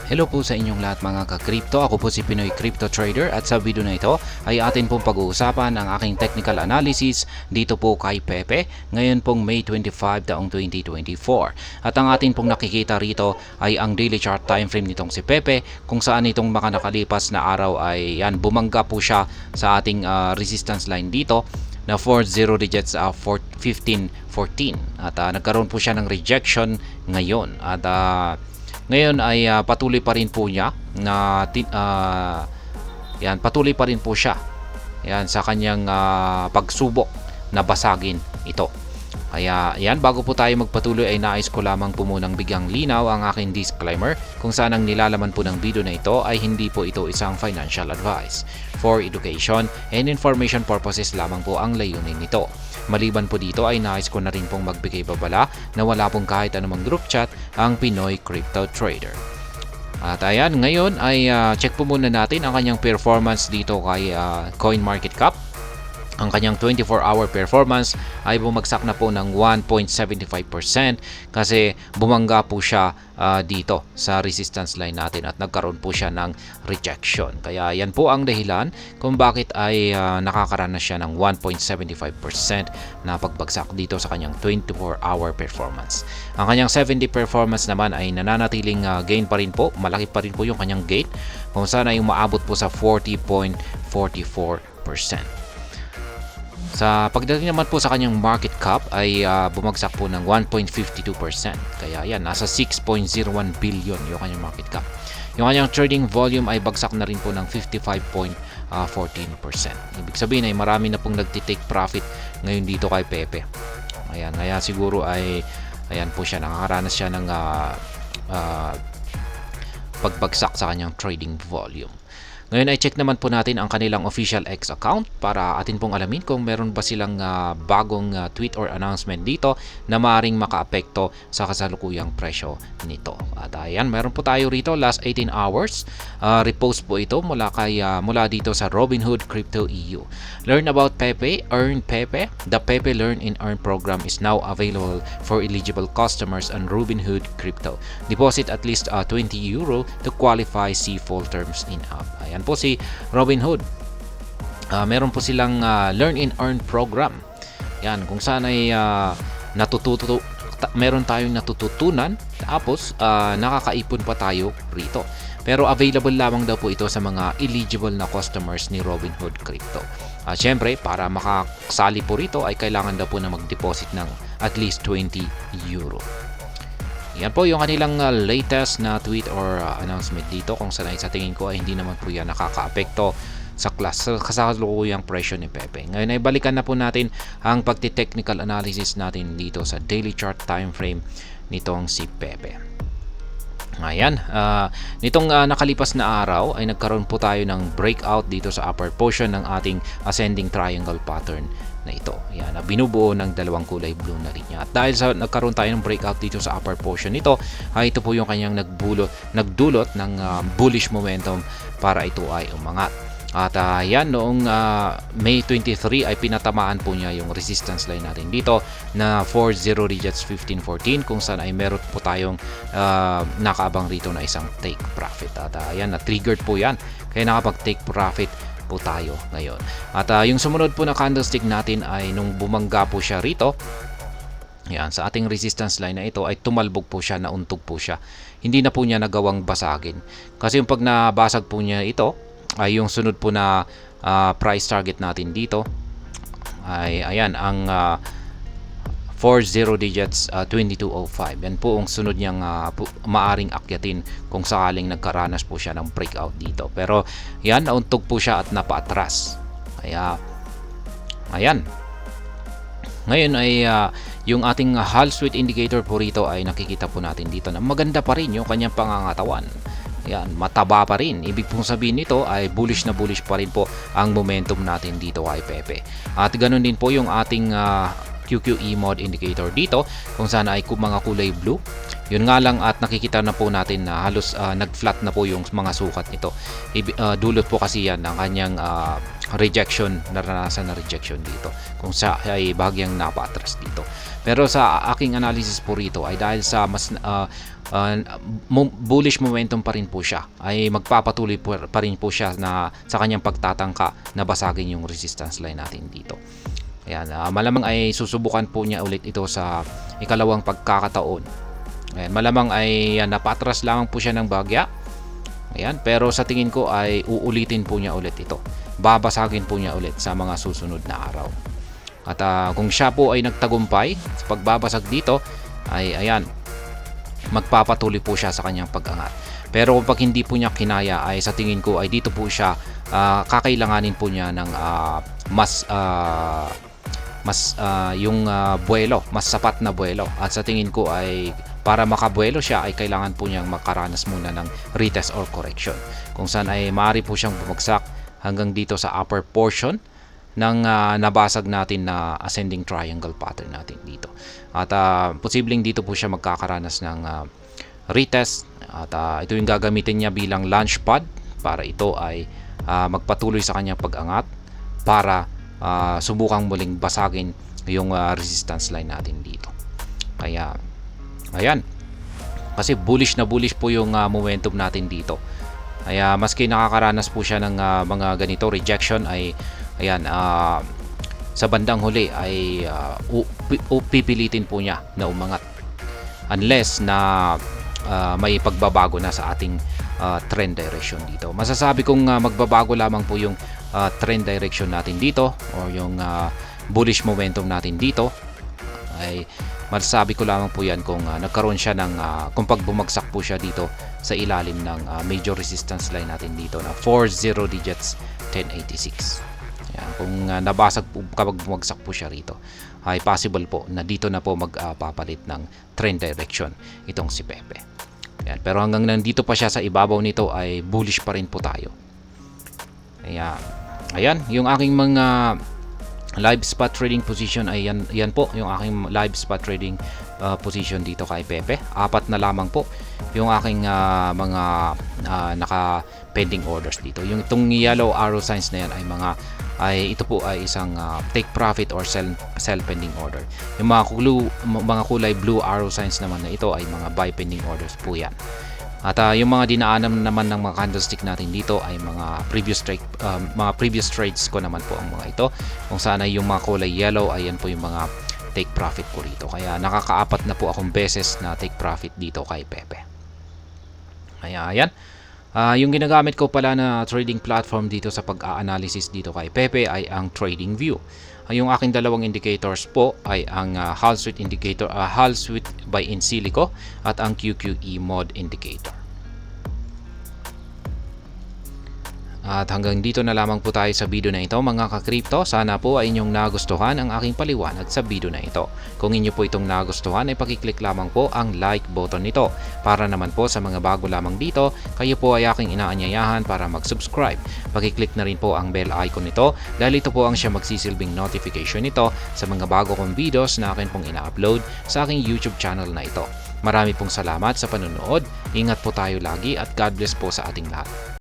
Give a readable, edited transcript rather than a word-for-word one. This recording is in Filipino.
Hello po sa inyong lahat mga ka-crypto. Ako po si Pinoy Crypto Trader at sa video na ito ay atin pong pag-uusapan ang aking technical analysis dito po kay Pepe ngayon pong May 25 taong 2024. At ang atin pong nakikita rito ay ang daily chart time frame nitong si Pepe kung saan itong mga nakalipas na araw ay yan, bumangga po siya sa ating resistance line dito na 40 digits 1514 at nagkaroon po siya ng rejection ngayon at ngayon ay patuloy pa rin po niya na yan, patuloy pa rin po siya yan, sa kanyang pagsubok na basagin ito. Kaya yan, bago po tayo magpatuloy ay nais ko lamang po munang bigyang linaw ang aking disclaimer kung saan ang nilalaman po ng video na ito ay hindi po ito isang financial advice. For education and information purposes lamang po ang layunin nito. Maliban po dito ay nais ko na rin pong magbigay babala na wala pong kahit anumang group chat ang Pinoy Crypto Trader. At ayan, ngayon ay check po muna natin ang kanyang performance dito kay CoinMarketCap. Ang kanyang 24-hour performance ay bumagsak na po ng 1.75% kasi bumangga po siya dito sa resistance line natin at nagkaroon po siya ng rejection. Kaya yan po ang dahilan kung bakit ay nakakaranas siya ng 1.75% na pagbagsak dito sa kanyang 24-hour performance. Ang kanyang 7-day performance naman ay nananatiling gain pa rin po. Malaki pa rin po yung kanyang gain kung saan ay umaabot po sa 40.44%. Sa pagdating naman po sa kanyang market cap ay bumagsak po ng 1.52%. Kaya yan, nasa 6.01 billion yung kanyang market cap. Yung kanyang trading volume ay bagsak na rin po ng 55.14%. Ibig sabihin ay marami na pong nagtitake profit ngayon dito kay Pepe. Ayan, kaya siguro ay ayan po siya, nakakaranas siya ng pagbagsak sa kanyang trading volume. Ngayon ay check naman po natin ang kanilang official X account para atin pong alamin kung meron ba silang bagong tweet or announcement dito na maaaring makaapekto sa kasalukuyang presyo nito. At ayan, meron po tayo rito last 18 hours. Repost po ito mula dito sa Robinhood Crypto EU. Learn about Pepe, earn Pepe. The Pepe Learn and Earn program is now available for eligible customers on Robinhood Crypto. Deposit at least 20 euro to qualify. See full terms in app. Ayan po si Robinhood. Meron po silang Learn and Earn program. Yan, kung saan ay meron tayong natututunan tapos nakakaipon pa tayo rito. Pero available lamang daw po ito sa mga eligible na customers ni Robinhood Crypto. Siyempre, para makasali po rito ay kailangan daw po na mag-deposit ng at least 20 euro. Yan po yung kanilang latest na tweet or announcement dito kung saan ay sa tingin ko ay hindi naman po yan nakakaapekto sa kasalukuyang presyo ni Pepe. Ngayon ay balikan na po natin ang pagti-technical analysis natin dito sa daily chart time frame nitong si Pepe. Ayan, nitong nakalipas na araw ay nagkaroon po tayo ng breakout dito sa upper portion ng ating ascending triangle pattern na ito. Yan, binubuo ng dalawang kulay blue na linya. At dahil sa nagkaroon tayo ng breakout dito sa upper portion nito, ay ito po yung kanyang nagdulot ng bullish momentum para ito ay umangat. At yan, noong May 23 ay pinatamaan po niya yung resistance line natin dito na 40 digits 1514 kung saan ay meron po tayong nakaabang rito na isang take profit. At yan, na-triggered po yan. Kaya nakapag-take profit po tayo ngayon. At yung sumunod po na candlestick natin ay nung bumangga po siya rito, yan, sa ating resistance line na ito ay tumalbog po siya, nauntog po siya. Hindi na po niya nagawang basagin. Kasi yung pag nabasag po niya ito, ay yung sunod po na price target natin dito ay ayan, ang 40 digits 2205. Yan po ang sunod niyang maaring akyatin kung sakaling nagkaranas po siya ng breakout dito. Pero yan, nauntog po siya at napaatras. Kaya ayan. Ngayon ay yung ating Hall Street indicator po rito ay nakikita po natin dito na maganda pa rin yung kanyang pangangatawan. Yan, mataba pa rin. Ibig pong sabihin nito ay bullish na bullish pa rin po ang momentum natin dito kay Pepe. At ganoon din po yung ating QQE mode indicator dito kung saan ay mga kulay blue. Yun nga lang at nakikita na po natin na halos nag-flat na po yung mga sukat nito. Dulot po kasi yan ng kanyang rejection, naranasan na rejection dito kung sa ay bahagyang napaatras dito. Pero sa aking analysis po rito ay dahil sa mas bullish momentum pa rin po siya, ay magpapatuloy pa rin po siya na sa kanyang pagtatangka na basagin yung resistance line natin dito. Ayan, malamang ay susubukan po niya ulit ito sa ikalawang pagkakataon. Ayan, malamang ay napatras lamang po siya ng bagya. Ayan, pero sa tingin ko ay uulitin po niya ulit ito. Babasagin po niya ulit sa mga susunod na araw. At kung siya po ay nagtagumpay sa pagbabasag dito, ay ayan, magpapatuloy po siya sa kanyang pag-angat. Pero kung hindi po niya kinaya, ay sa tingin ko ay dito po siya kakailanganin po niya ng yung buwelo, mas sapat na buwelo. At sa tingin ko ay para makabuelo siya ay kailangan po niyang makaranas muna ng retest or correction, kung saan ay maaari po siyang bumagsak hanggang dito sa upper portion ng nabasag natin na ascending triangle pattern natin dito. At posibleng dito po siya magkakaranas ng retest, at ito yung gagamitin niya bilang launch pad para ito ay magpatuloy sa kanyang pag-angat para subukang muling basagin yung resistance line natin dito. Kaya ayan, kasi bullish na bullish po yung momentum natin dito. Kaya maski nakakaranas po siya ng mga ganito rejection, ay ayan, sa bandang huli ay pipilitin po niya na umangat unless na may pagbabago na sa ating trend direction dito. Masasabi kong magbabago lamang po yung trend direction natin dito or yung bullish momentum natin dito, ay masasabi ko lamang po yan kung nagkaroon siya ng kung pag bumagsak po siya dito sa ilalim ng major resistance line natin dito na 40 digits 1086. Yan, kung nabasag po kapag bumagsak po siya rito, ay possible po na dito na po magpapalit ng trend direction itong si Pepe. Yan, pero hanggang nandito pa siya sa ibabaw nito ay bullish pa rin po tayo. Ayan, yung aking mga live spot trading position ay yan po yung aking live spot trading position dito kay Pepe. 4 na lamang po yung aking mga naka pending orders dito. Yung itong yellow arrow signs na yan ay ito po ay isang take profit or sell pending order. Yung mga kulay blue arrow signs naman na ito ay mga buy pending orders po yan. At yung mga dinaanan naman ng mga candlestick natin dito ay mga previous trades ko naman po ang mga ito, kung saan ay yung mga kulay yellow ay yan po yung mga take profit ko rito. Kaya nakakaapat na po akong beses na take profit dito kay Pepe. Kaya ayan, yung ginagamit ko pala na trading platform dito sa pag-a-analysis dito kay Pepe ay ang TradingView. Yung aking dalawang indicators po ay ang Hull Street indicator, Hull Street by Insilico, at ang QQE mod indicator. At hanggang dito na lamang po tayo sa video na ito mga ka-crypto. Sana po ay inyong nagustuhan ang aking paliwanag sa video na ito. Kung inyo po itong nagustuhan ay pakiclick lamang po ang like button nito. Para naman po sa mga bago lamang dito, kayo po ay aking inaanyayahan para mag-subscribe. Pakiclick na rin po ang bell icon nito dahil ito po ang siya magsisilbing notification nito sa mga bago kong videos na akin pong ina-upload sa aking YouTube channel na ito. Marami pong salamat sa panonood. Ingat po tayo lagi at God bless po sa ating lahat.